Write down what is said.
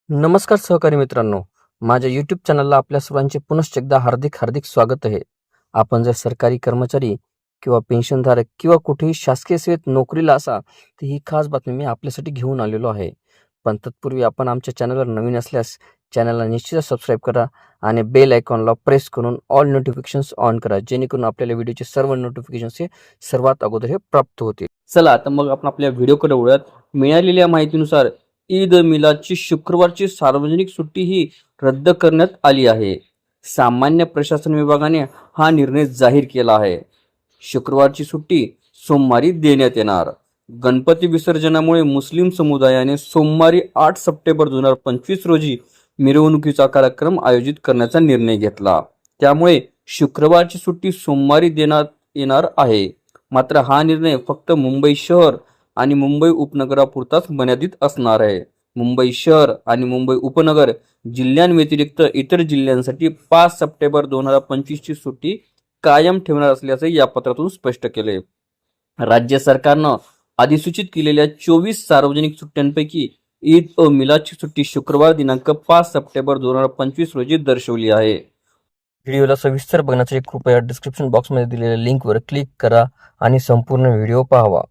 नमस्कार सहकारी मित्रांनो, माझ्या यूट्यूब चॅनलला आपल्या सर्वांचे पुनश्च एकदा हार्दिक हार्दिक स्वागत आहे. आपण जर सरकारी कर्मचारी किंवा पेन्शनधारक किंवा कुठेही शासकीय सेवेत नोकरीला असा, तर ही खास बातमी मी आपल्यासाठी घेऊन आलेलो आहे. पण तत्पूर्वी आपण आमच्या चॅनलवर नवीन असल्यास चॅनलला निश्चितच सबस्क्राईब करा आणि बेल आयकॉनला प्रेस करून ऑल नोटिफिकेशन्स ऑन करा, जेणेकरून आपल्याला व्हिडिओचे सर्व नोटिफिकेशन्स हे सर्वात अगोदर हे प्राप्त होतील. चला तर मग आपण आपल्या व्हिडिओकडे वळूयात. मिळालेल्या माहितीनुसार ईद मिलादची शुक्रवारची सार्वजनिक सुट्टी ही रद्द करण्यात आली आहे. सामान्य प्रशासन विभागाने हा निर्णय जाहीर केला आहे. शुक्रवारची सुट्टी सोमवारी देण्यात येणार. गणपती विसर्जनामुळे मुस्लिम समुदायाने सोमवारी 8 सप्टेंबर 2025 रोजी मिरवणुकीचा कार्यक्रम आयोजित करण्याचा निर्णय घेतला. त्यामुळे शुक्रवारची सुट्टी सोमवारी देण्यात येणार आहे. मात्र हा निर्णय फक्त मुंबई शहर आणि मुंबई उपनगरापुरताच मर्यादित असणार आहे. मुंबई शहर आणि मुंबई उपनगर जिल्ह्यांव्यतिरिक्त इतर जिल्ह्यांसाठी 5 सप्टेंबर 2025 ची सुट्टी कायम ठेवणार असल्याचे या पत्रातून स्पष्ट केले. राज्य सरकारनं अधिसूचित केलेल्या 24 सार्वजनिक सुट्ट्यांपैकी ईद व मिलादची सुट्टी शुक्रवार दिनांक 5 सप्टेंबर 2025 रोजी दर्शवली आहे. व्हिडिओला सविस्तर बघण्यासाठी कृपया डिस्क्रिप्शन बॉक्समध्ये दिलेल्या लिंकवर क्लिक करा आणि संपूर्ण व्हिडिओ पाहावा.